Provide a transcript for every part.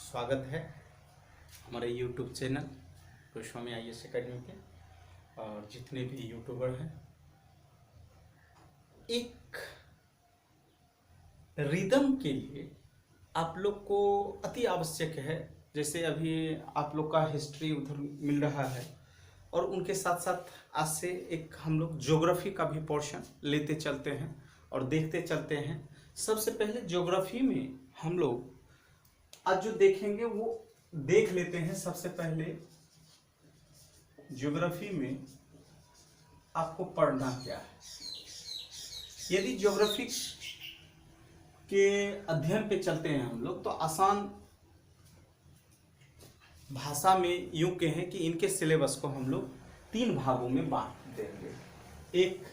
स्वागत है हमारे YouTube channel Goswami IAS academy के। और जितने भी यूट्यूबर हैं, एक रिदम के लिए आप लोग को अति आवश्यक है। जैसे अभी आप लोग का हिस्ट्री उधर मिल रहा है और उनके साथ साथ आज से एक हम लोग ज्योग्राफी का भी पोर्शन लेते चलते हैं और देखते चलते हैं। सबसे पहले ज्योग्राफी में हम लोग आज जो देखेंगे वो देख लेते हैं। सबसे पहले ज्योग्राफी में आपको पढ़ना क्या है। यदि ज्योग्राफी के अध्ययन पे चलते हैं हम लोग तो आसान भाषा में यूं कहें कि इनके सिलेबस को हम लोग 3 भागों में बांट देंगे। एक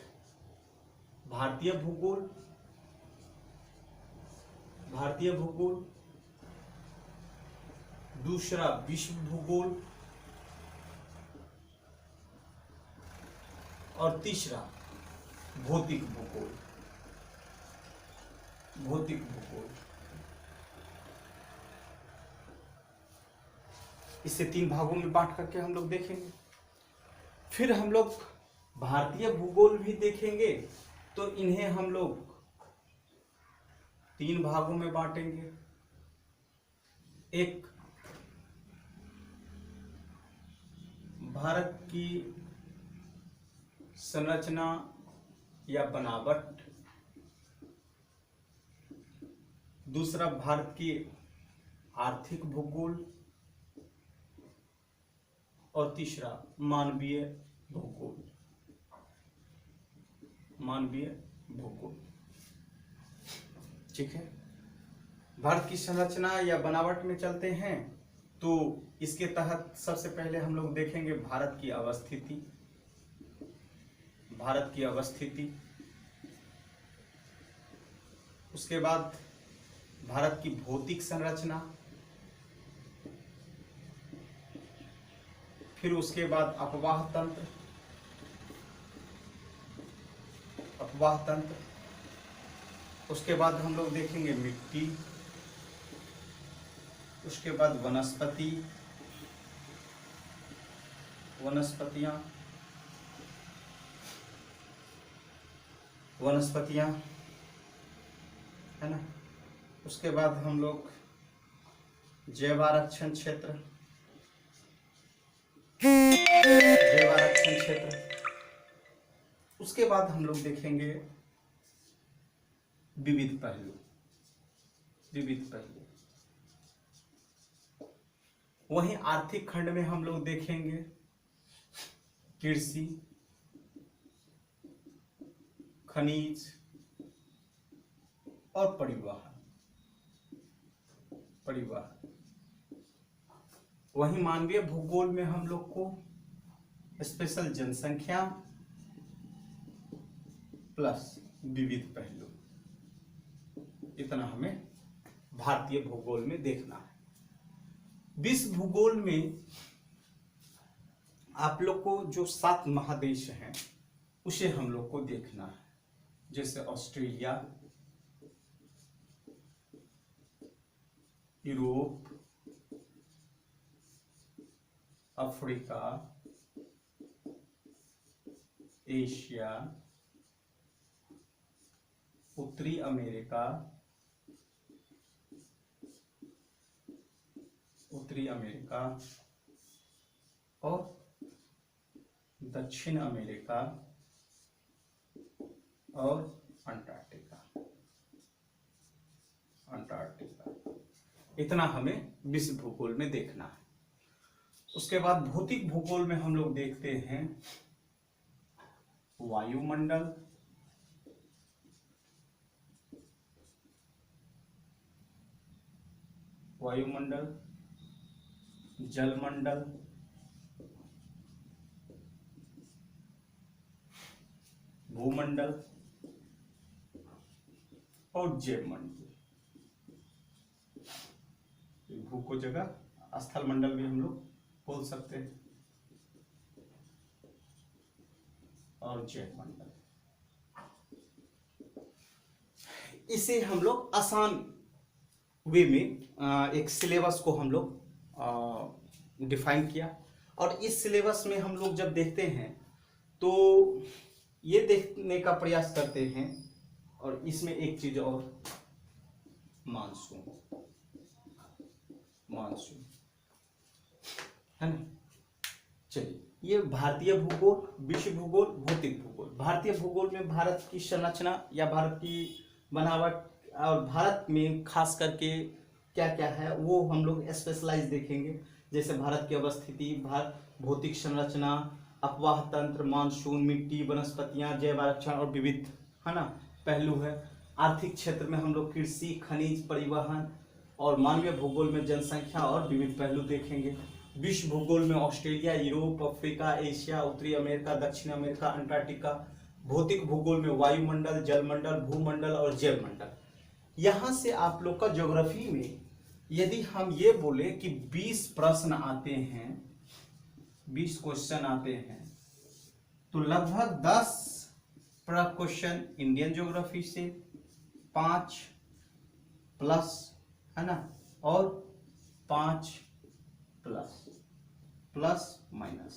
भारतीय भूगोल, दूसरा विश्व भूगोल और तीसरा भौतिक भूगोल। इसे 3 भागों में बांट करके हम लोग देखेंगे। फिर हम लोग भारतीय भूगोल भी देखेंगे तो इन्हें हम लोग 3 भागों में बांटेंगे। एक भारत की संरचना या बनावट, दूसरा भारत की आर्थिक भूगोल और तीसरा मानवीय भूगोल। ठीक है। भारत की संरचना या बनावट में चलते हैं तो इसके तहत सबसे पहले हम लोग देखेंगे भारत की अवस्थिति। उसके बाद भारत की भौतिक संरचना, फिर उसके बाद अपवाह तंत्र, उसके बाद हम लोग देखेंगे मिट्टी, उसके बाद वनस्पतियां है ना। उसके बाद हम लोग जैव आरक्षण क्षेत्र, उसके बाद हम लोग देखेंगे विविध पहलू। वहीं आर्थिक खंड में हम लोग देखेंगे कृषि, खनिज और परिवहन। वहीं मानवीय भूगोल में हम लोग को स्पेशल जनसंख्या प्लस विविध पहलू, इतना हमें भारतीय भूगोल में देखना है। विश्व भूगोल में आप लोग को जो 7 महादेश हैं उसे हम लोग को देखना है। जैसे ऑस्ट्रेलिया, यूरोप, अफ्रीका, एशिया, उत्तरी अमेरिका, और दक्षिण अमेरिका और अंटार्कटिका। इतना हमें विश्व भूगोल में देखना है। उसके बाद भौतिक भूगोल में हम लोग देखते हैं वायुमंडल, जलमंडल, भूमंडल और जैवमंडल। भू को जगह स्थल मंडल भी हम लोग बोल सकते हैं, और जैवमंडल। इसे हम लोग आसान वे में एक सिलेबस को हम लोग डिफाइन किया। और इस सिलेबस में हम लोग जब देखते हैं तो ये देखने का प्रयास करते हैं, और इसमें एक चीज और, मानसून है ना। चलिए, ये भारतीय भूगोल, विश्व भूगोल, भौतिक भूगोल। भारतीय भूगोल में भारत की संरचना या भारत की बनावट और भारत में खास करके क्या क्या है वो हम लोग स्पेशलाइज देखेंगे। जैसे भारत की अवस्थिति, भौतिक संरचना, अपवाह तंत्र, मानसून, मिट्टी, वनस्पतियां, जैव आरक्षण और विविध, है ना, पहलू है। आर्थिक क्षेत्र में हम लोग कृषि, खनिज, परिवहन, और मानवीय भूगोल में जनसंख्या और विविध पहलू देखेंगे। विश्व भूगोल में ऑस्ट्रेलिया, यूरोप, अफ्रीका, एशिया, उत्तरी अमेरिका, दक्षिण अमेरिका, अंटार्कटिका। भौतिक भूगोल में वायुमंडल, जलमंडल, भूमंडल और जैवमंडल। यहाँ से आप लोग का ज्योग्राफी में यदि हम ये बोले कि 20 प्रश्न आते हैं, 20 क्वेश्चन आते हैं, तो लगभग 10 क्वेश्चन इंडियन ज्योग्राफी से, 5 प्लस, है ना, और 5 प्लस माइनस,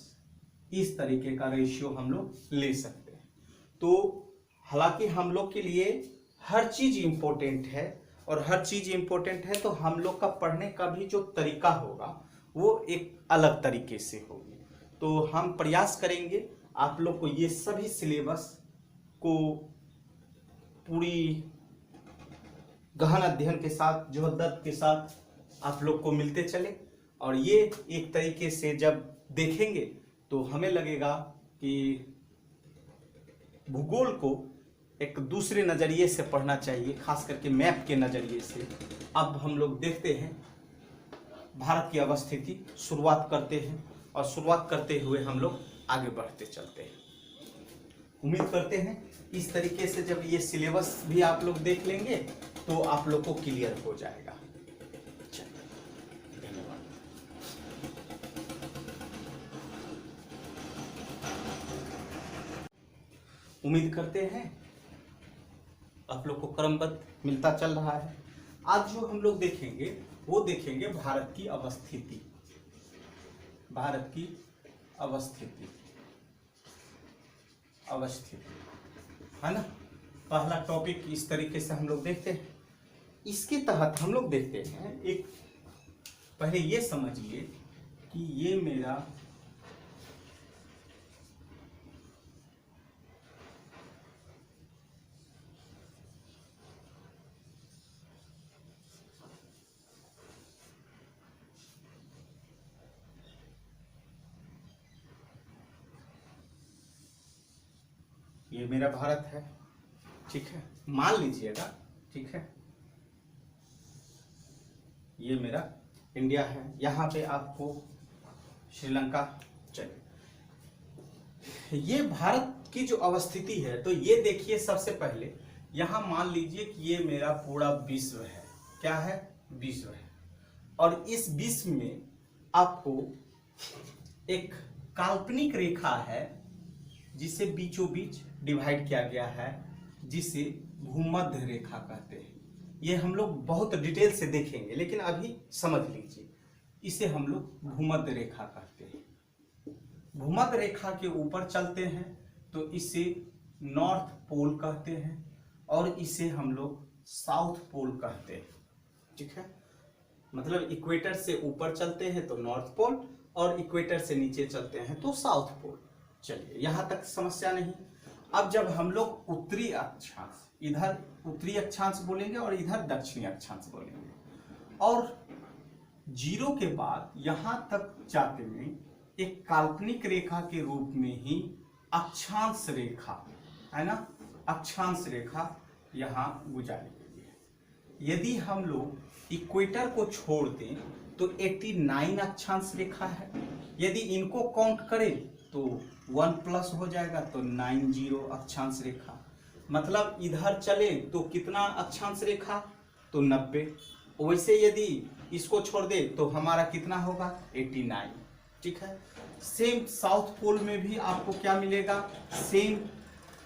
इस तरीके का रेशियो हम लोग ले सकते हैं। तो हालांकि हम लोग के लिए हर चीज इंपॉर्टेंट है, और हर चीज इंपॉर्टेंट है तो हम लोग का पढ़ने का भी जो तरीका होगा वो एक अलग तरीके से होगी। तो हम प्रयास करेंगे आप लोग को ये सभी सिलेबस को पूरी गहन अध्ययन के साथ, जोहदत के साथ आप लोग को मिलते चले, और ये एक तरीके से जब देखेंगे तो हमें लगेगा कि भूगोल को एक दूसरे नज़रिए से पढ़ना चाहिए, खास करके मैप के नज़रिए से। अब हम लोग देखते हैं भारत की अवस्थिति, शुरुआत करते हैं, और शुरुआत करते हुए हम लोग आगे बढ़ते चलते हैं। उम्मीद करते हैं इस तरीके से जब ये सिलेबस भी आप लोग देख लेंगे तो आप लोग को क्लियर हो जाएगा। धन्यवाद। उम्मीद करते हैं आप लोग को क्रमबद्ध मिलता चल रहा है। आज जो हम लोग देखेंगे वो देखेंगे भारत की अवस्थिति, भारत की अवस्थिति, है ना। पहला टॉपिक इस तरीके से हम लोग देखते हैं। इसके तहत हम लोग देखते हैं, एक पहले ये समझिए कि ये मेरा भारत है, ठीक है, मान लीजिएगा, ठीक है। ये मेरा इंडिया है, यहाँ पे आपको श्रीलंका। चलिए, ये भारत की जो अवस्थिति है, तो ये देखिए सबसे पहले यहाँ मान लीजिए कि ये मेरा पूरा विश्व है। क्या है? विश्व है। और इस विश्व में आपको एक काल्पनिक रेखा है जिसे बीचों बीच डिवाइड किया गया है, जिसे भूमध्य रेखा कहते हैं। ये हम लोग बहुत डिटेल से देखेंगे, लेकिन अभी समझ लीजिए, इसे हम लोग भूमध्य रेखा कहते हैं। भूमध्य रेखा के ऊपर चलते हैं तो इसे नॉर्थ पोल कहते हैं, और इसे हम लोग साउथ पोल कहते हैं, ठीक है। मतलब इक्वेटर से ऊपर चलते हैं तो नॉर्थ पोल, और इक्वेटर से नीचे चलते हैं तो साउथ पोल। चलिए, यहाँ तक समस्या नहीं। अब जब हम लोग उत्तरी अक्षांश, इधर उत्तरी अक्षांश बोलेंगे और इधर दक्षिणी अक्षांश बोलेंगे, और जीरो के बाद यहाँ तक जाते में एक काल्पनिक रेखा के रूप में ही अक्षांश रेखा, है ना, अक्षांश रेखा यहाँ गुजारी गई है। यदि हम लोग इक्वेटर को छोड़ दें तो 89 अक्षांश रेखा है। यदि इनको काउंट करें तो 1 प्लस हो जाएगा, तो 90 अक्षांश रेखा। मतलब इधर चले तो कितना अक्षांश रेखा? तो 90। वैसे यदि इसको छोड़ दे तो हमारा कितना होगा? 89, ठीक है। सेम साउथ पोल में भी आपको क्या मिलेगा? सेम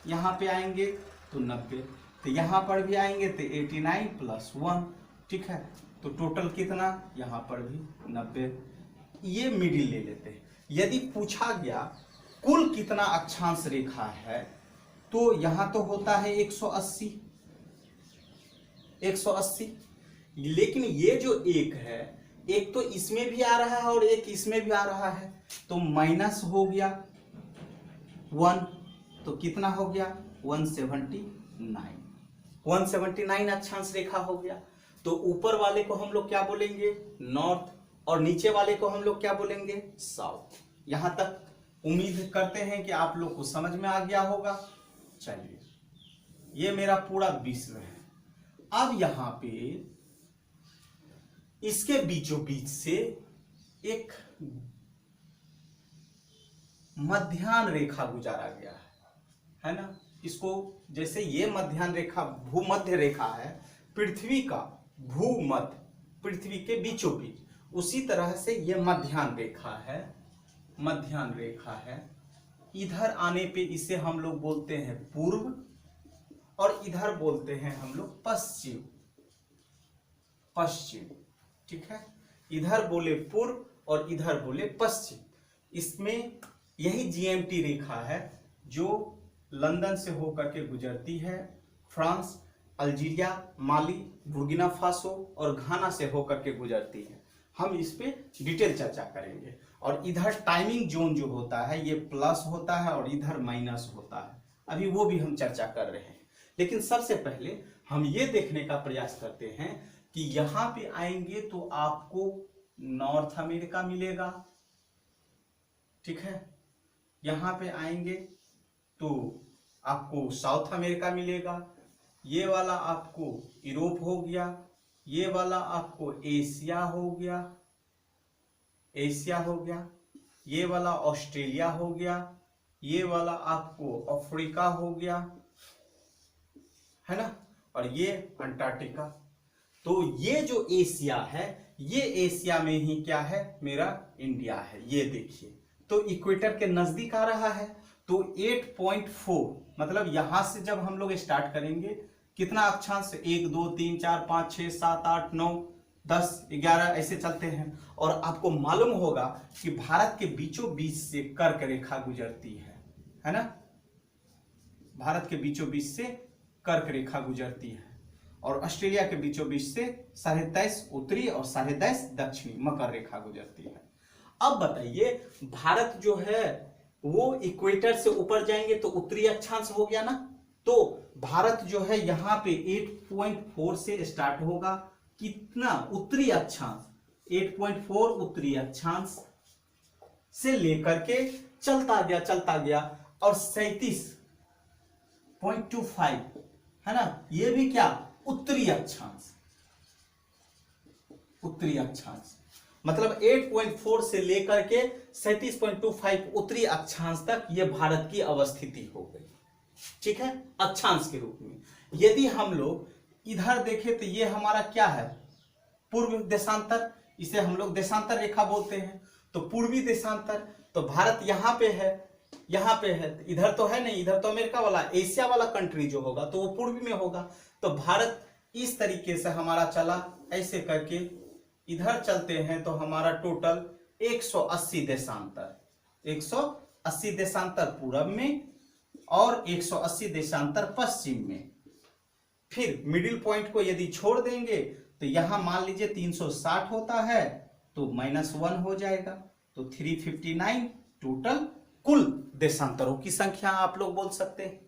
यहाँ पे आएंगे तो 90, तो यहाँ पर भी आएंगे तो 89 + 1, ठीक है। तो टोटल कितना, यहाँ पर भी 90। ये मिडिल ले लेते हैं। यदि पूछा गया कुल कितना अक्षांश रेखा है, तो यहाँ तो होता है 180, 180। लेकिन ये जो एक है, एक तो इसमें भी आ रहा है और एक इसमें भी आ रहा है, तो माइनस हो गया 1, तो कितना हो गया 179, 179 अक्षांश रेखा हो गया। तो ऊपर वाले को हम लोग क्या बोलेंगे, नॉर्थ, और नीचे वाले को हम लोग क्या बोलेंगे, साउथ। यहां तक उम्मीद करते हैं कि आप लोग को समझ में आ गया होगा। चलिए, ये मेरा पूरा विश्व है। अब यहां पे इसके बीचों बीच से एक मध्याह्न रेखा गुजारा गया है ना। इसको जैसे ये मध्याह्न रेखा भूमध्य रेखा है, पृथ्वी का भूमध्य, पृथ्वी के बीचों बीच, उसी तरह से ये मध्याह्न रेखा है, मध्याह्न रेखा है। इधर आने पे इसे हम लोग बोलते हैं पूर्व, और इधर बोलते हैं हम लोग पश्चिम, पश्चिम, ठीक है। इधर बोले पूर्व और इधर बोले पश्चिम। इसमें यही जीएमटी रेखा है जो लंदन से होकर के गुजरती है, फ्रांस, अल्जीरिया, माली, बुर्किना फासो और घाना से होकर के गुजरती है। हम इस पे डिटेल चर्चा करेंगे। और इधर टाइमिंग जोन जो होता है ये प्लस होता है और इधर माइनस होता है, अभी वो भी हम चर्चा कर रहे हैं। लेकिन सबसे पहले हम ये देखने का प्रयास करते हैं कि यहां पे आएंगे तो आपको नॉर्थ अमेरिका मिलेगा, ठीक है। यहां पे आएंगे तो आपको साउथ अमेरिका मिलेगा। ये वाला आपको यूरोप हो गया, ये वाला आपको एशिया हो गया, एशिया हो गया, ये वाला ऑस्ट्रेलिया हो गया, ये वाला आपको अफ्रीका हो गया, है ना, और ये अंटार्कटिका। तो ये जो एशिया है, ये एशिया में ही क्या है, मेरा इंडिया है। ये देखिए, तो इक्वेटर के नजदीक आ रहा है। तो 8.4 मतलब यहां से जब हम लोग स्टार्ट करेंगे, कितना अक्षांश, 1 2 3 4 5 6 7 8 9 10 11 ऐसे चलते हैं। और आपको मालूम होगा कि भारत के बीचों बीच से कर्क रेखा गुजरती है ना। भारत के बीचों बीच से कर्क रेखा गुजरती है, और ऑस्ट्रेलिया के बीचों बीच से 23.5 उत्तरी और 23.5 दक्षिणी मकर रेखा गुजरती है। अब बताइए, भारत जो है वो इक्वेटर से ऊपर जाएंगे तो उत्तरी अक्षांश हो गया ना। तो भारत जो है यहाँ पे 8.4 से स्टार्ट होगा, कितना उत्तरी अक्षांश, 8.4 उत्तरी अक्षांश से लेकर के चलता गया और 37.25 है ना, ये भी क्या, उत्तरी अक्षांश, उत्तरी अक्षांश। मतलब 8.4 से लेकर के 37.25 उत्तरी अक्षांश तक ये भारत की अवस्थिति हो गई, ठीक है, अक्षांश के रूप में। यदि हम लोग इधर देखें तो ये हमारा क्या है, पूर्व देशांतर, इसे हम लोग देशांतर रेखा बोलते हैं। तो पूर्वी देशांतर, तो भारत यहाँ पे है, यहाँ पे है, इधर तो है नहीं, इधर तो अमेरिका वाला, एशिया वाला कंट्री जो होगा तो वो पूर्वी में होगा। तो भारत इस तरीके से हमारा चला, ऐसे करके इधर चलते हैं तो हमारा टोटल 180 देशांतर, 180 देशांतर पूरब में और 180 देशांतर पश्चिम में। फिर मिडिल पॉइंट को यदि छोड़ देंगे तो यहां मान लीजिए 360 होता है तो -1 हो जाएगा, तो 359 टोटल कुल देशांतरों की संख्या आप लोग बोल सकते हैं,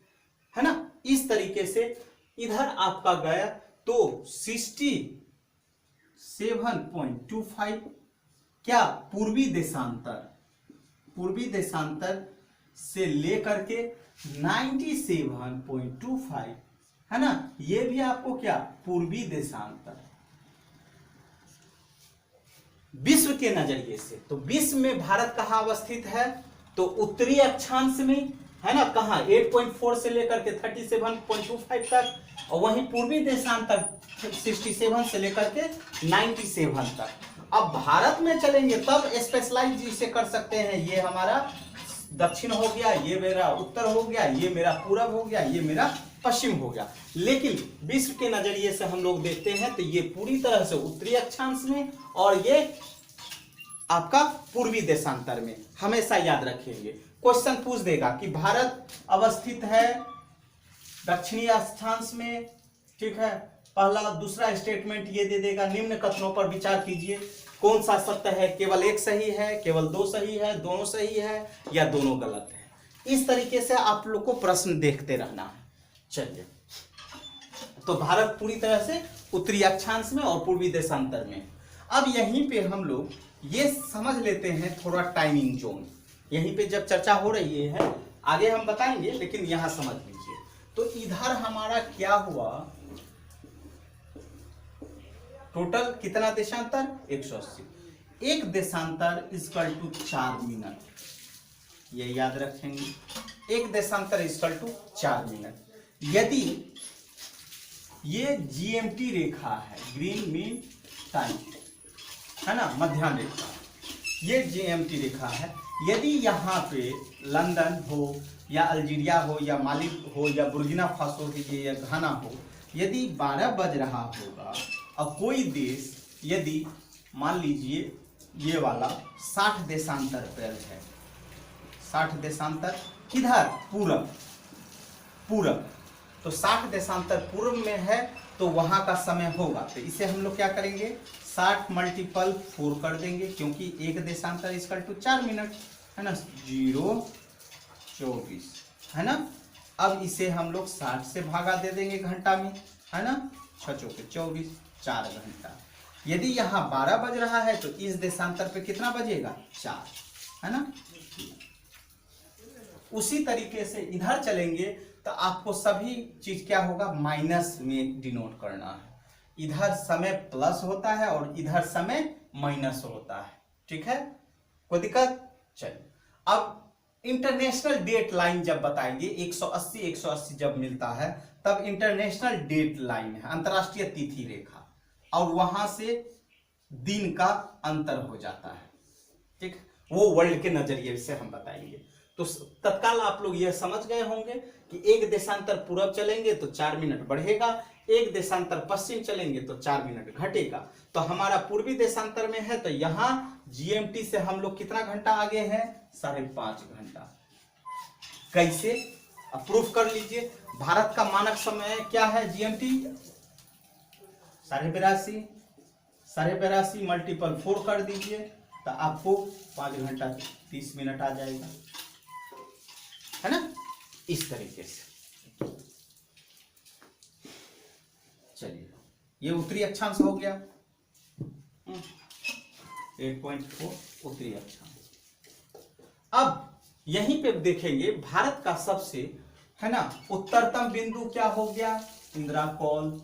है ना। इस तरीके से इधर आपका गया तो 67.25 क्या, पूर्वी देशांतर, पूर्वी देशांतर से लेकर के 97.25 है ना, ये भी आपको क्या, पूर्वी देशांतर। विश्व के नजरिए से तो विश्व में भारत कहां अवस्थित है, तो उत्तरी अक्षांश में है ना, कहां, 8.4 से लेकर के 37.25 तक, और वहीं पूर्वी देशांतर 67 से लेकर के 97 तक। अब भारत में चलेंगे तब स्पेशलाइज इसे कर सकते हैं, ये हमारा दक्षिण हो गया, ये मेरा उत्तर हो गया, ये मेरा पूरब हो गया, ये मेरा पश्चिम हो गया। लेकिन विश्व के नजरिए से हम लोग देखते हैं तो ये पूरी तरह से उत्तरी अक्षांश में और ये आपका पूर्वी देशांतर में। हमेशा याद रखेंगे, क्वेश्चन पूछ देगा कि भारत अवस्थित है दक्षिणी अक्षांश में, ठीक है। पहला दूसरा स्टेटमेंट ये दे देगा, निम्न कथनों पर विचार कीजिए, कौन सा सत्य है, केवल एक सही है, केवल दो सही है, दोनों सही है या दोनों गलत है। इस तरीके से आप लोग को प्रश्न देखते रहना है। चलिए, तो भारत पूरी तरह से उत्तरी अक्षांश में और पूर्वी देशांतर में। अब यहीं पे हम लोग ये समझ लेते हैं थोड़ा टाइमिंग जोन, यहीं पे जब चर्चा हो रही है, आगे हम बताएंगे लेकिन यहां समझ लीजिए। तो इधर हमारा क्या हुआ, टोटल कितना देशांतर 180, एक देशांतर इक्वल टू 4 मिनट, ये याद रखेंगे, एक देशांतर इक्वल टू 4 मिनट। यदि ये जीएमटी रेखा है, ग्रीन मीन टाइम है ना, मध्याह्न रेखा, ये जीएमटी रेखा है। यदि यहाँ पे लंदन हो या अल्जीरिया हो या माली हो या बुर्किना फासो हो या घाना हो, यदि 12 बज रहा होगा और कोई देश यदि मान लीजिए ये वाला 60 देशांतर पर है, 60 देशांतर किधर, पूरब, पूरब, तो 60 देशांतर पूर्व में है तो वहां का समय होगा, तो इसे हम लोग क्या करेंगे 60 मल्टीपल 4 कर देंगे, क्योंकि एक देशांतर इक्वल टू 4 मिनट है ना, 0:24 है ना। अब इसे हम लोग 60 से भागा दे देंगे घंटा में, है ना, 6 चौके 24, 4 घंटा। यदि यहाँ 12 बज रहा है तो इस देशांतर पे कितना बजेगा, 4, है ना। उसी तरीके से इधर चलेंगे तो आपको सभी चीज क्या होगा, माइनस में डिनोट करना है। इधर समय प्लस होता है और इधर समय माइनस होता है, ठीक है, कोई दिक्कत। चलिए, अब इंटरनेशनल डेट लाइन जब बताएंगे, 180 जब मिलता है तब इंटरनेशनल डेट लाइन है, अंतरराष्ट्रीय तिथि रेखा, और वहां से दिन का अंतर हो जाता है, ठीक, वो वर्ल्ड के नजरिए से हम बताएंगे। तो तत्काल आप लोग यह समझ गए होंगे कि एक देशांतर पूरब चलेंगे तो 4 मिनट बढ़ेगा, एक देशांतर पश्चिम चलेंगे तो 4 मिनट घटेगा। तो हमारा पूर्वी देशांतर में है तो यहाँ जीएमटी से हम लोग कितना घंटा आगे हैं, 5.5 घंटा। कैसे, अब प्रूफ कर लीजिए। भारत का मानक समय क्या है, जीएमटी 82.5 मल्टीपल 4 कर दीजिए तो आपको 5 घंटा 30 मिनट आ जाएगा, है ना, इस तरीके से। चलिए, ये उत्तरी अक्षांश हो गया, 8.4 उत्तरी अक्षांश। अब यहीं पे देखेंगे भारत का सबसे, है ना, उत्तरतम बिंदु क्या हो गया, इंदिरा कॉल,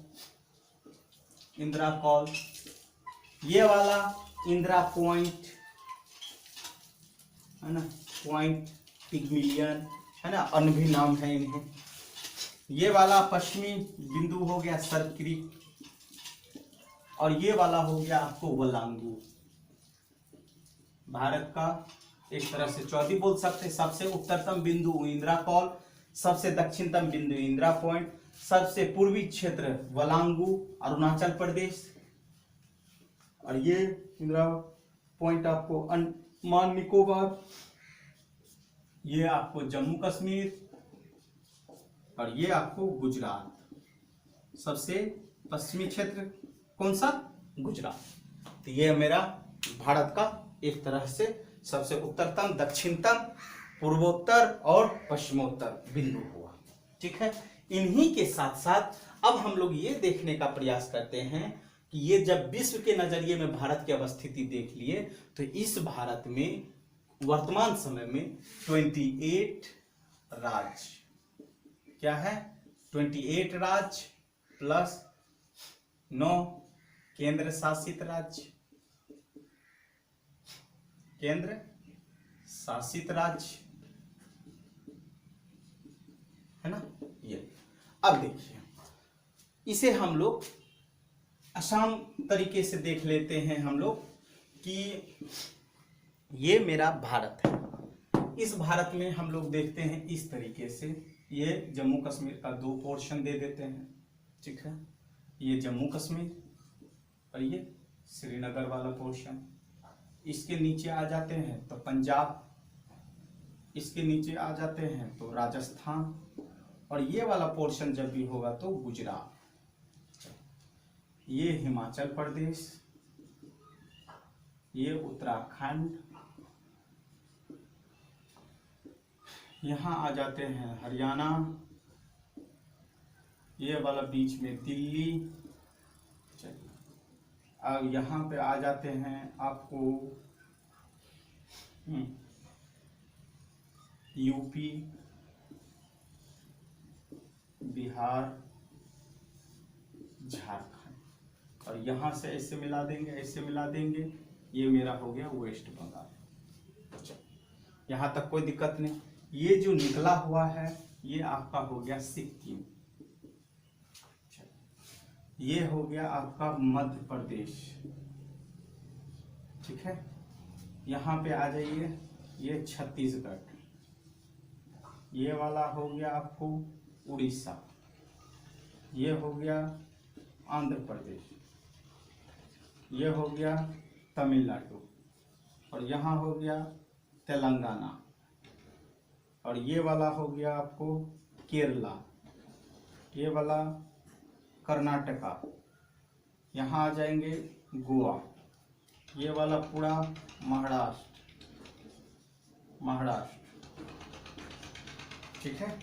ये वाला इंदिरा पॉइंट, है ना, पॉइंट पिगमिलियन, है ना, अन्य भी नाम है इन्हें। ये वाला पश्चिमी बिंदु हो गया सर क्रीक, और ये वाला हो गया आपको वलांगू। भारत का एक तरह से चौथी बोल सकते, सबसे उत्तरतम बिंदु इंदिरा कॉल, सबसे दक्षिणतम बिंदु इंदिरा पॉइंट, सबसे पूर्वी क्षेत्र वलांगू अरुणाचल प्रदेश, और ये इंदिरा पॉइंट आपको अंडमान निकोबार, ये आपको जम्मू कश्मीर, और ये आपको गुजरात। सबसे पश्चिमी क्षेत्र कौन सा, गुजरात। तो ये मेरा भारत का एक तरह से सबसे उत्तरतम, दक्षिणतम, पूर्वोत्तर और पश्चिमोत्तर बिंदु हुआ, ठीक है। इन्हीं के साथ साथ अब हम लोग ये देखने का प्रयास करते हैं कि ये जब विश्व के नजरिए में भारत की अवस्थिति देख लिए तो इस भारत में वर्तमान समय में 28 राज्य, क्या है, 28 राज्य प्लस 9 केंद्र शासित राज्य, केंद्र शासित राज्य, है ना। ये अब देखिए, इसे हम लोग आसान तरीके से देख लेते हैं हम लोग कि ये मेरा भारत है, इस भारत में हम लोग देखते हैं इस तरीके से, ये जम्मू कश्मीर का 2 पोर्शन दे देते हैं, ठीक है। ये जम्मू कश्मीर और ये श्रीनगर वाला पोर्शन। इसके नीचे आ जाते हैं तो पंजाब, इसके नीचे आ जाते हैं तो राजस्थान, और ये वाला पोर्शन जब भी होगा तो गुजरात। ये हिमाचल प्रदेश, ये उत्तराखंड, यहाँ आ जाते हैं हरियाणा, ये वाला बीच में दिल्ली। चलिए अब यहाँ पे आ जाते हैं आपको यूपी, बिहार, झारखंड, और यहाँ से ऐसे मिला देंगे, ऐसे मिला देंगे। ये मेरा हो गया वेस्ट बंगाल। यहाँ तक कोई दिक्कत नहीं। ये जो निकला हुआ है ये आपका हो गया सिक्किम, ये हो गया आपका मध्य प्रदेश, ठीक है। यहाँ पे आ जाइए, ये छत्तीसगढ़, ये वाला हो गया आपको उड़ीसा, ये हो गया आंध्र प्रदेश, ये हो गया तमिलनाडु, और यहाँ हो गया तेलंगाना, और ये वाला हो गया आपको केरला, ये वाला कर्नाटका, यहाँ आ जाएंगे गोवा, ये वाला पूरा महाराष्ट्र, ठीक है।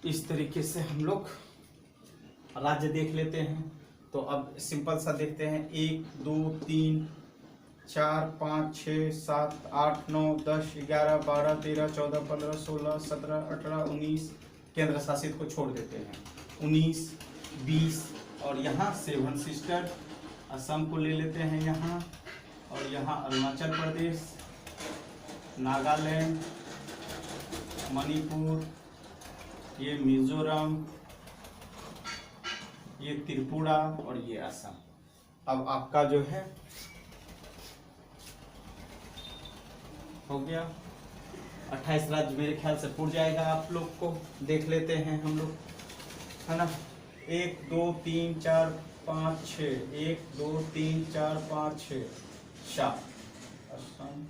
इस तरीके से हम लोग राज्य देख लेते हैं। तो अब सिंपल सा देखते हैं, 1 2 3 4 5 6 7 8 9 10 11 12 13 14 15 16 17 18 19 केंद्र शासित को छोड़ देते हैं, 19 20, और यहाँ 7 सिस्टर असम को ले लेते हैं यहाँ, और यहाँ अरुणाचल प्रदेश, नागालैंड, मणिपुर, ये मिजोरम, ये त्रिपुरा, और ये असम। अब आपका जो है हो गया 28 राज्य, मेरे ख्याल से पूर जाएगा। आप लोग को देख लेते हैं हम लोग, है ना। 1 2 3 4 5 6, 1 2 3 4 5 6 7, असम,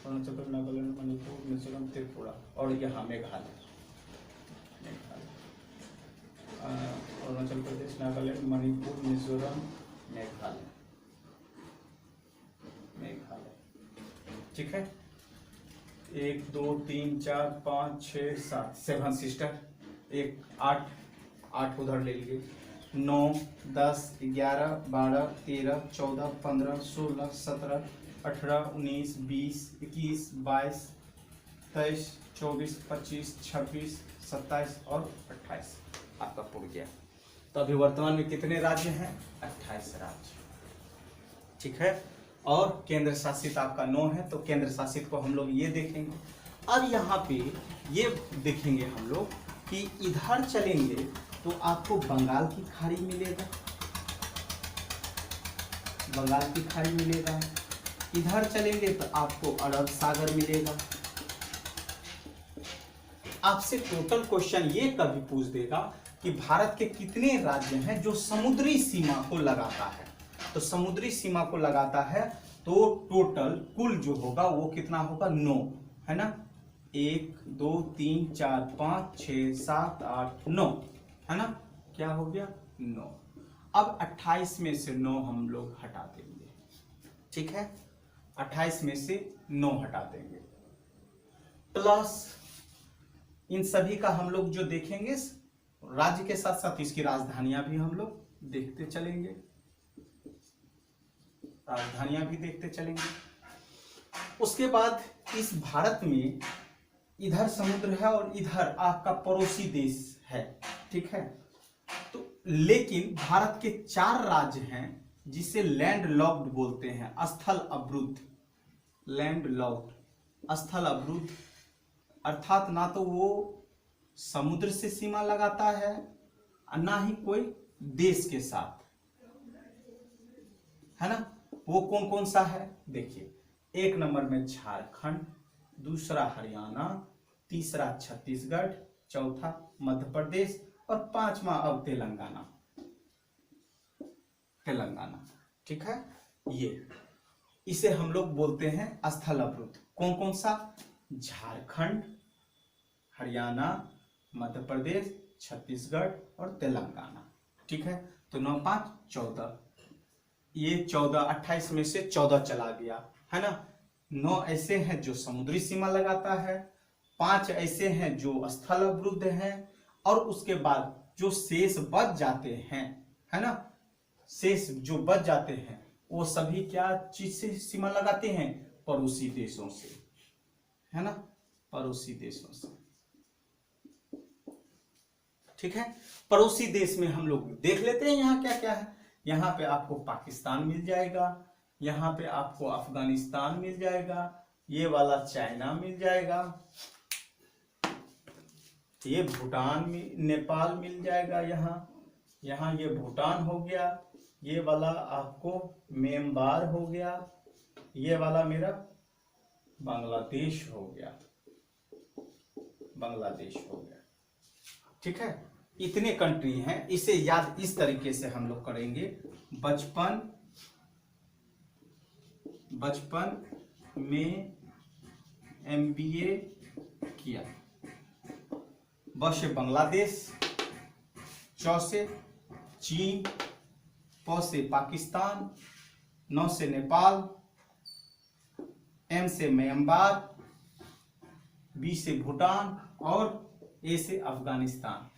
अरुणाचल प्रदेश, नागालैंड, मणिपुर, मिजोरम, त्रिपुरा, और यहाँ मेघालय, अरुणाचल प्रदेश, नागालैंड, मणिपुर, मिजोरम, मेघालय, ठीक है। 1 2 3 4 5 6 7, 7 सिस्टर, 1 8 उधर ले लिए, 9 10 11 12 13 14 15 16 17 18 19 20 21 22 23 24 25 26 27 और 28 आपका पूर गया। तो अभी वर्तमान में कितने राज्य हैं? 28 राज्य, ठीक है। और केंद्र शासित आपका 9 है, तो केंद्र शासित को हम लोग ये देखेंगे। अब यहाँ पे ये देखेंगे हम लोग कि इधर चलेंगे तो आपको बंगाल की खाड़ी मिलेगा, बंगाल की खाड़ी मिलेगा। इधर चलेंगे तो आपको अरब सागर मिलेगा। आपसे टोटल क्वेश्चन ये कभी पूछ देगा कि भारत के कितने राज्य हैं जो समुद्री सीमा को लगाता है। तो समुद्री सीमा को लगाता है तो टोटल कुल जो होगा वो कितना होगा? 9, है ना। 1 2 3 4 5 6 7 8 9, है ना। क्या हो गया? 9। अब 28 में से 9 हम लोग हटा देंगे, ठीक है। 28 में से 9 हटा देंगे, प्लस इन सभी का हम लोग जो देखेंगे राज्य के साथ साथ इसकी राजधानियां भी हम लोग देखते चलेंगे, राजधानियां भी देखते चलेंगे। उसके बाद इस भारत में इधर समुद्र है और इधर आपका पड़ोसी देश है, ठीक है। तो लेकिन भारत के 4 राज्य हैं जिसे लैंड लॉक्ड बोलते हैं, स्थल अवरुद्ध, लैंड लॉक्ड, स्थल अवरुद्ध, अर्थात ना तो वो समुद्र से सीमा लगाता है ना ही कोई देश के साथ, है ना। वो कौन कौन सा है देखिए। 1 नंबर में झारखंड, दूसरा हरियाणा, तीसरा छत्तीसगढ़, चौथा मध्य प्रदेश और पांचवा अब तेलंगाना। तेलंगाना, ठीक है। ये इसे हम लोग बोलते हैं स्थल अवरुद्ध। कौन कौन सा? झारखंड, हरियाणा, मध्य प्रदेश, छत्तीसगढ़ और तेलंगाना, ठीक है। तो 9 5 14, ये 14 28 में से 14 चला गया, है ना। 9 ऐसे हैं जो समुद्री सीमा लगाता है, 5 ऐसे हैं जो स्थल अवरुद्ध हैं, और उसके बाद जो शेष बच जाते हैं, है ना, शेष जो बच जाते हैं वो सभी क्या चीज से सीमा लगाते हैं? पड़ोसी देशों से, है ना, पड़ोसी देशों से, ठीक है। पड़ोसी देश में हम लोग देख लेते हैं यहाँ क्या क्या है। यहाँ पे आपको पाकिस्तान मिल जाएगा, यहाँ पे आपको अफगानिस्तान मिल जाएगा, ये वाला चाइना मिल जाएगा, ये भूटान में, नेपाल मिल जाएगा, यहाँ ये भूटान हो गया, ये वाला आपको म्यांमार हो गया, ये वाला मेरा बांग्लादेश हो गया, बांग्लादेश हो गया, ठीक है। इतने कंट्री हैं। इसे याद इस तरीके से हम लोग करेंगे। बचपन में MBA किया। ब से बांग्लादेश, च से चीन, प से पाकिस्तान, न से नेपाल, M से म्यांमार, B से भूटान और A से अफगानिस्तान।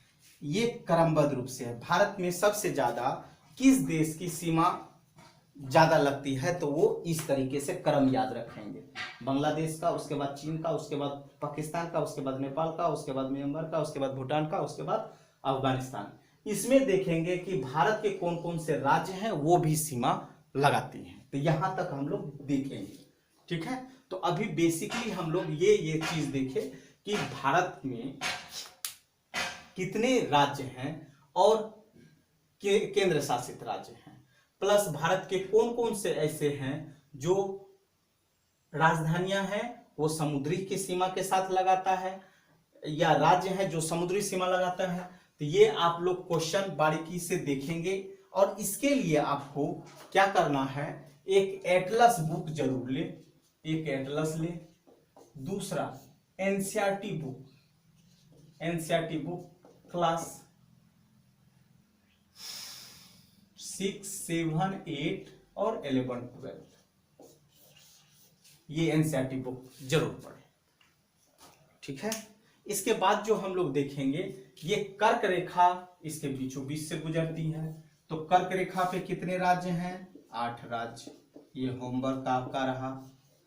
ये क्रमबद्ध रूप से है। भारत में सबसे ज्यादा किस देश की सीमा ज्यादा लगती है? तो वो इस तरीके से क्रम याद रखेंगे। बांग्लादेश का, उसके बाद चीन का, उसके बाद पाकिस्तान का, उसके बाद नेपाल का, उसके बाद म्यांमार का, उसके बाद भूटान का, उसके बाद अफगानिस्तान। इसमें देखेंगे कि भारत के कौन कौन से राज्य हैं वो भी सीमा लगाती हैं। तो यहां तक हम लोग देखेंगे, ठीक है। तो अभी बेसिकली हम लोग ये चीज देखें कि भारत में कितने राज्य हैं और केंद्र शासित राज्य हैं, प्लस भारत के कौन कौन से ऐसे हैं जो राजधानियां हैं वो समुद्री की सीमा के साथ लगाता है, या राज्य है जो समुद्री सीमा लगाता है। तो ये आप लोग क्वेश्चन बारीकी से देखेंगे, और इसके लिए आपको क्या करना है, एक एटलस बुक जरूर ले, एक एटलस ले। दूसरा NCERT book, NCERT book class 6, 7, 8 और 11, 12, ये एनसीईआरटी बुक जरूर पढ़े, ठीक है। इसके बाद जो हम लोग देखेंगे, ये कर्क रेखा इसके बीचों बीच से गुजरती है। तो कर्क रेखा पे कितने राज्य हैं? 8 राज्य। ये होमवर्क आपका रहा,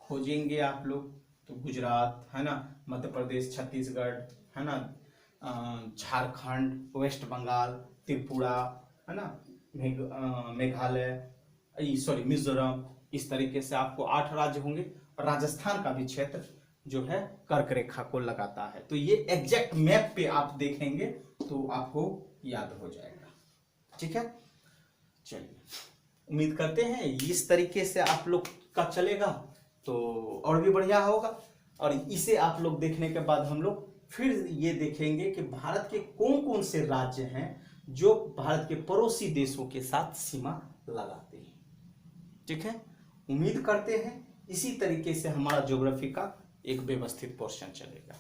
खोजेंगे आप लोग। तो गुजरात, है ना, मध्य प्रदेश, छत्तीसगढ़, है ना, झारखंड, वेस्ट बंगाल, त्रिपुरा, है ना, मेघालय, सॉरी मिजोरम। इस तरीके से आपको 8 राज्य होंगे, और राजस्थान का भी क्षेत्र जो है कर्क रेखा को लगाता है। तो ये एग्जैक्ट मैप पे आप देखेंगे तो आपको याद हो जाएगा, ठीक है। चलिए, उम्मीद करते हैं इस तरीके से आप लोग का चलेगा तो और भी बढ़िया होगा। और इसे आप लोग देखने के बाद हम लोग फिर ये देखेंगे कि भारत के कौन कौन से राज्य हैं जो भारत के पड़ोसी देशों के साथ सीमा लगाते हैं, ठीक है। उम्मीद करते हैं इसी तरीके से हमारा ज्योग्राफी का एक व्यवस्थित पोर्शन चलेगा।